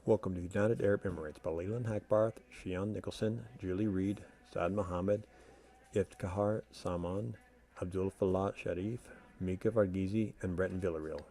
Welcome to United Arab Emirates by Leeland Hackbarth, Shian Nicholson, Julie Reed, Saad Mohamad, Iftekhar Saimon, Abdulfalah Sheriff, Meekha Varghese, and Bretton Villarreal.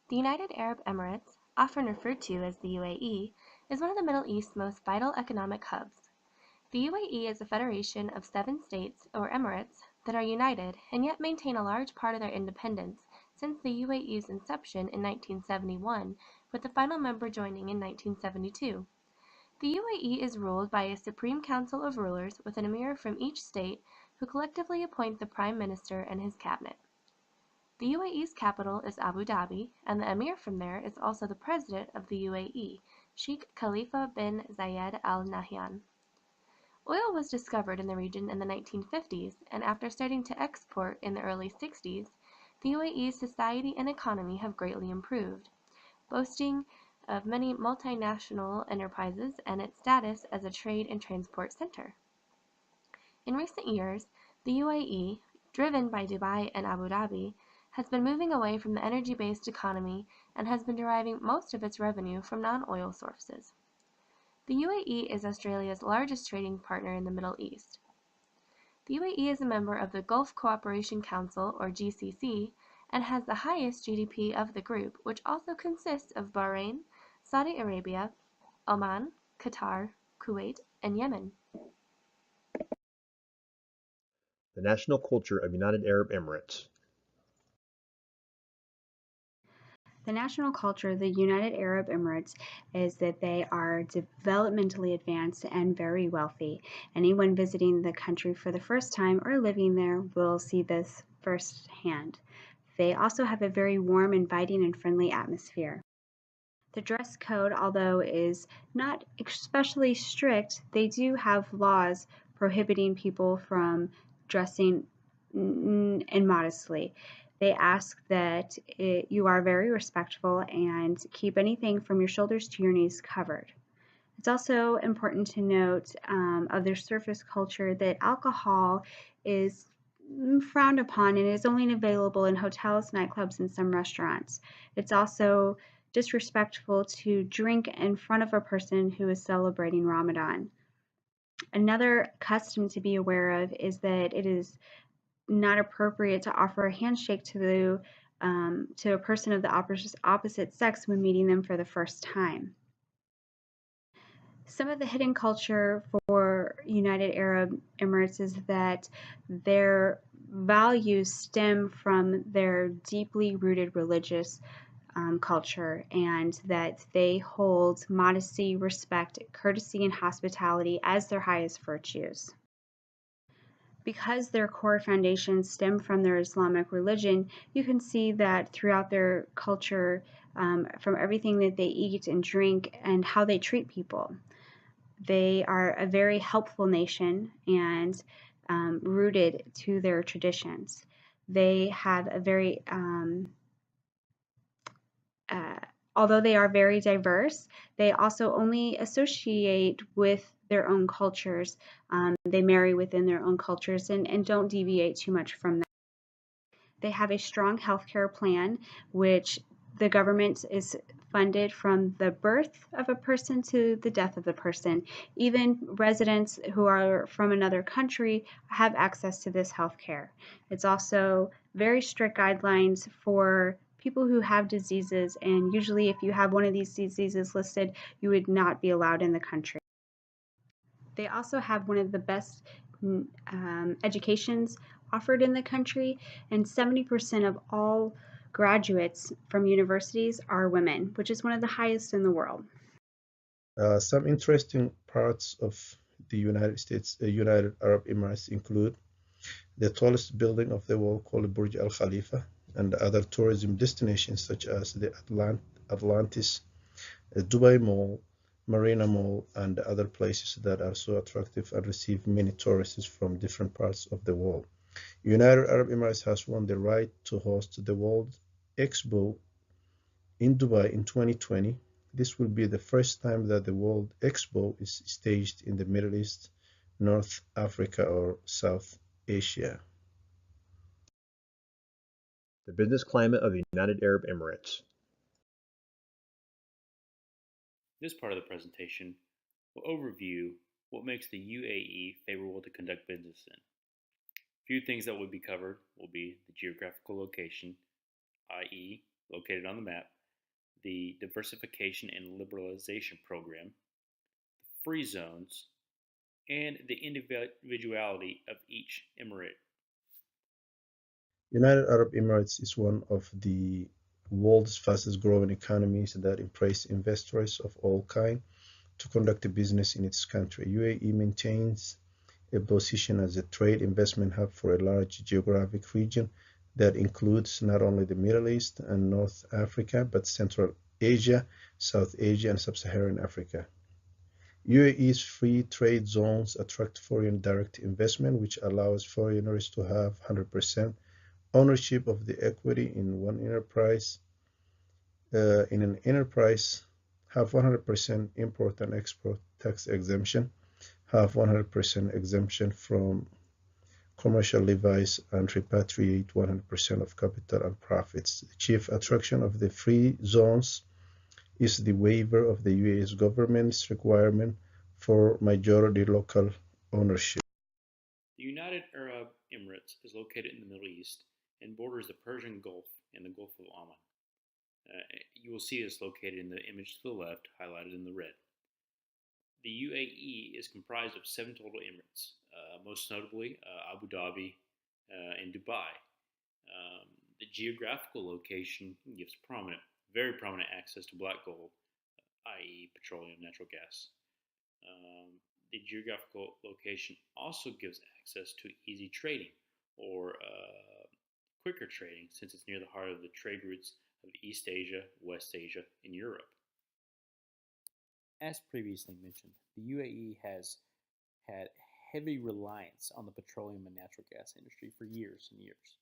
The United Arab Emirates, often referred to as the UAE, is one of the Middle East's most vital economic hubs. The UAE is a federation of 7 states, or emirates, that are united and yet maintain a large part of their independence since the UAE's inception in 1971, with the final member joining in 1972. The UAE is ruled by a Supreme Council of Rulers with an emir from each state who collectively appoint the Prime Minister and his cabinet. The UAE's capital is Abu Dhabi, and the emir from there is also the president of the UAE, Sheikh Khalifa bin Zayed Al Nahyan. Oil was discovered in the region in the 1950s, and after starting to export in the early 60s, the UAE's society and economy have greatly improved, boasting of many multinational enterprises and its status as a trade and transport center. In recent years, the UAE, driven by Dubai and Abu Dhabi, has been moving away from the energy-based economy and has been deriving most of its revenue from non-oil sources. The UAE is Australia's largest trading partner in the Middle East. The UAE is a member of the Gulf Cooperation Council, or GCC, and has the highest GDP of the group, which also consists of Bahrain, Saudi Arabia, Oman, Qatar, Kuwait, and Yemen. The national culture of United Arab Emirates. The national culture of the United Arab Emirates is that they are developmentally advanced and very wealthy. Anyone visiting the country for the first time or living there will see this firsthand. They also have a very warm, inviting, and friendly atmosphere. The dress code, although is not especially strict, they do have laws prohibiting people from dressing immodestly. They ask that you are very respectful and keep anything from your shoulders to your knees covered. It's also important to note of their surface culture that alcohol is frowned upon and is only available in hotels, nightclubs, and some restaurants. It's also disrespectful to drink in front of a person who is celebrating Ramadan. Another custom to be aware of is that it is not appropriate to offer a handshake to a person of the opposite sex when meeting them for the first time. Some of the hidden culture for United Arab Emirates is that their values stem from their deeply rooted religious culture, and that they hold modesty, respect, courtesy, and hospitality as their highest virtues. Because their core foundations stem from their Islamic religion, you can see that throughout their culture, from everything that they eat and drink and how they treat people. They are a very helpful nation and rooted to their traditions. They have a very, although they are very diverse, they also only associate with their own cultures. They marry within their own cultures and don't deviate too much from that. They have a strong healthcare plan, which the government is funded from the birth of a person to the death of the person. Even residents who are from another country have access to this healthcare. It's also very strict guidelines for people who have diseases, and usually if you have one of these diseases listed, you would not be allowed in the country. They also have one of the best educations offered in the country, and 70% of all graduates from universities are women, which is one of the highest in the world. Some interesting parts of the United Arab Emirates include the tallest building of the world called Burj Al Khalifa, and other tourism destinations such as the Atlantis, Dubai Mall, Marina Mall, and other places that are so attractive and receive many tourists from different parts of the world. United Arab Emirates has won the right to host the World Expo in Dubai in 2020. This will be the first time that the World Expo is staged in the Middle East, North Africa, or South Asia. The business climate of the United Arab Emirates. This part of the presentation will overview what makes the UAE favorable to conduct business in. A few things that will be covered will be the geographical location, i.e. located on the map, the diversification and liberalization program, the free zones, and the individuality of each emirate. United Arab Emirates is one of the world's fastest growing economies that embrace investors of all kinds to conduct a business in its country. UAE maintains a position as a trade investment hub for a large geographic region that includes not only the Middle East and North Africa, but Central Asia, South Asia, and Sub-Saharan Africa. UAE's free trade zones attract foreign direct investment, which allows foreigners to have 100% ownership of the equity in one enterprise. In an enterprise, have 100% import and export tax exemption, have 100% exemption from commercial levies, and repatriate 100% of capital and profits. The chief attraction of the free zones is the waiver of the UAE's government's requirement for majority local ownership. The United Arab Emirates is located in the Middle East and borders the Persian Gulf and the Gulf of Oman. You will see this located in the image to the left, highlighted in the red. The UAE is comprised of 7 total emirates, most notably Abu Dhabi and Dubai. The geographical location gives very prominent access to black gold, i.e. petroleum, natural gas. The geographical location also gives access to easy trading or quicker trading, since it's near the heart of the trade routes of East Asia, West Asia, and Europe. As previously mentioned, the UAE has had heavy reliance on the petroleum and natural gas industry for years and years.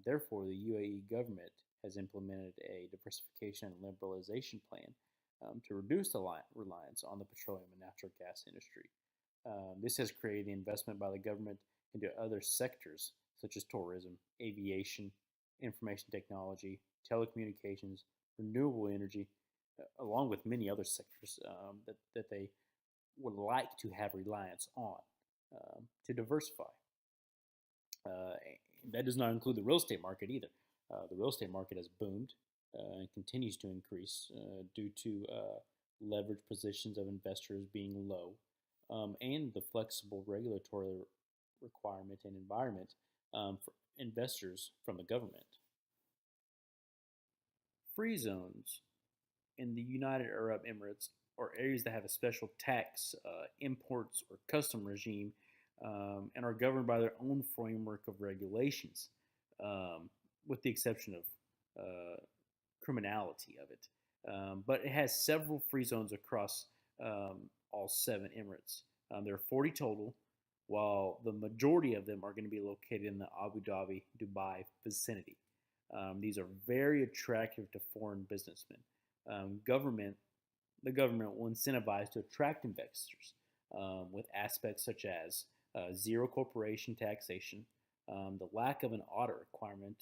Therefore, the UAE government has implemented a diversification and liberalization plan to reduce the reliance on the petroleum and natural gas industry. This has created investment by the government into other sectors such as tourism, aviation, information technology, telecommunications, renewable energy, along with many other sectors that they would like to have reliance on to diversify. That does not include the real estate market either. The real estate market has boomed and continues to increase due to leverage positions of investors being low and the flexible regulatory requirement and environment for investors from the government. Free zones in the United Arab Emirates are areas that have a special tax, imports, or custom regime and are governed by their own framework of regulations, with the exception of criminality of it. But it has several free zones across all 7 emirates. There are 40 total, while the majority of them are going to be located in the Abu Dhabi, Dubai vicinity. These are very attractive to foreign businessmen. The government will incentivize to attract investors with aspects such as zero corporation taxation, the lack of an audit requirement,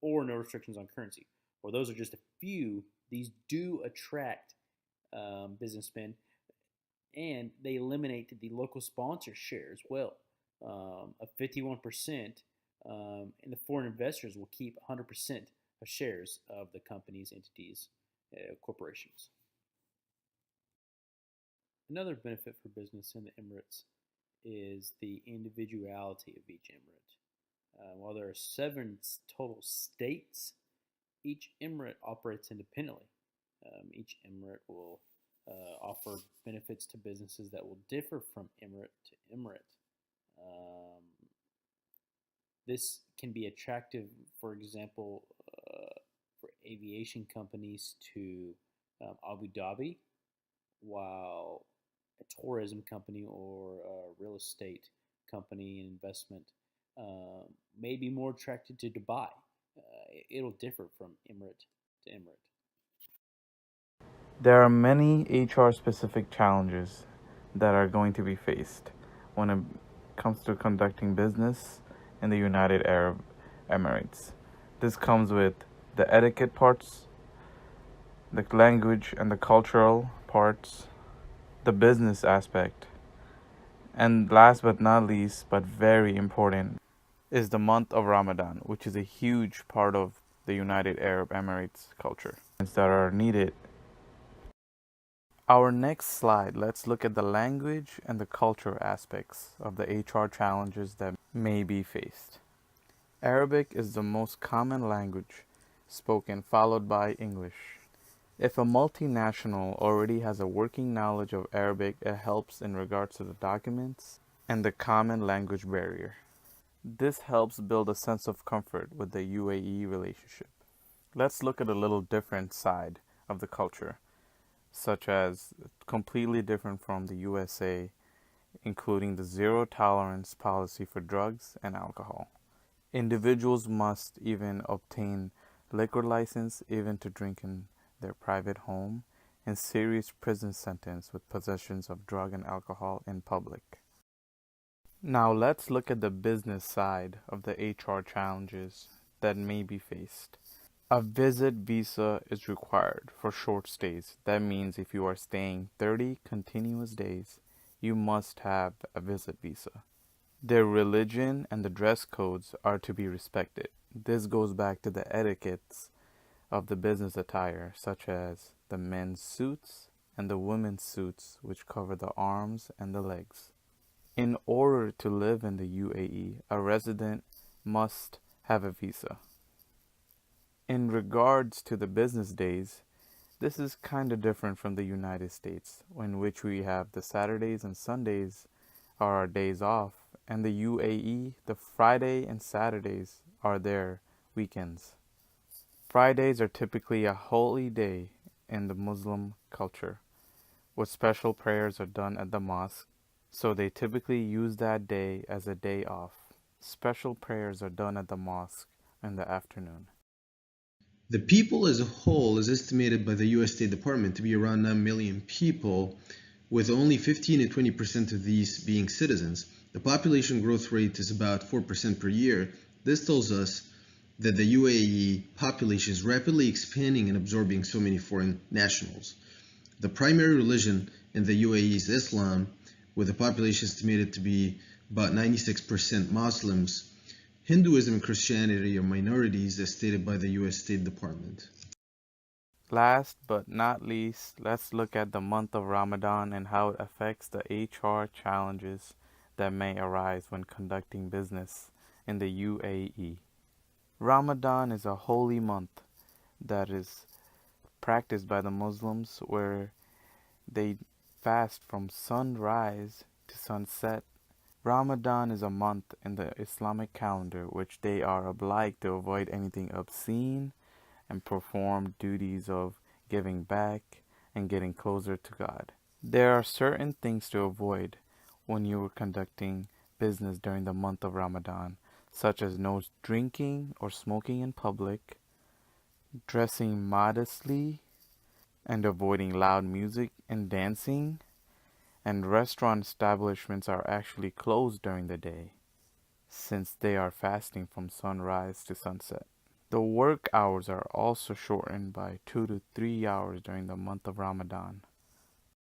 or no restrictions on currency. Well, those are just a few. These do attract businessmen, and they eliminate the local sponsor share as well of 51%, and the foreign investors will keep 100% of shares of the companies, entities, corporations. Another benefit for business in the Emirates is the individuality of each emirate. While there are 7 total states, each emirate operates independently. Each emirate will offer benefits to businesses that will differ from emirate to emirate. This can be attractive, for example, for aviation companies to Abu Dhabi, while a tourism company or a real estate company and investment may be more attracted to Dubai. It'll differ from emirate to emirate. There are many HR-specific challenges that are going to be faced when it comes to conducting business in the United Arab Emirates. This comes with the etiquette parts, the language and the cultural parts, the business aspect, and last but not least, but very important, is the month of Ramadan, which is a huge part of the United Arab Emirates culture that are needed. Our next slide, let's look at the language and the culture aspects of the HR challenges that may be faced. Arabic is the most common language spoken, followed by English. If a multinational already has a working knowledge of Arabic, it helps in regards to the documents and the common language barrier. This helps build a sense of comfort with the UAE relationship. Let's look at a little different side of the culture, such as completely different from the USA, including the zero tolerance policy for drugs and alcohol. Individuals must even obtain liquor license even to drink in their private home, and serious prison sentence with possessions of drug and alcohol in public. Now let's look at the business side of the HR challenges that may be faced. A visit visa is required for short stays. That means if you are staying 30 continuous days, you must have a visit visa. Their religion and the dress codes are to be respected. This goes back to the etiquettes of the business attire, such as the men's suits and the women's suits, which cover the arms and the legs. In order to live in the UAE, a resident must have a visa. In regards to the business days, this is kind of different from the United States, in which we have the Saturdays and Sundays are our days off, and the UAE, the Friday and Saturdays are their weekends. Fridays are typically a holy day in the Muslim culture, where special prayers are done at the mosque, so they typically use that day as a day off. Special prayers are done at the mosque in the afternoon. The people as a whole is estimated by the US State Department to be around 9 million people, with only 15 to 20% of these being citizens. The population growth rate is about 4% per year. This tells us that the UAE population is rapidly expanding and absorbing so many foreign nationals. The primary religion in the UAE is Islam, with the population estimated to be about 96% Muslims. Hinduism and Christianity are minorities as stated by the US State Department. Last but not least, let's look at the month of Ramadan and how it affects the HR challenges that may arise when conducting business in the UAE. Ramadan is a holy month that is practiced by the Muslims, where they fast from sunrise to sunset. Ramadan is a month in the Islamic calendar which they are obliged to avoid anything obscene and perform duties of giving back and getting closer to God. There are certain things to avoid when you are conducting business during the month of Ramadan, such as no drinking or smoking in public, dressing modestly, and avoiding loud music and dancing, and restaurant establishments are actually closed during the day, since they are fasting from sunrise to sunset. The work hours are also shortened by 2 to 3 hours during the month of Ramadan.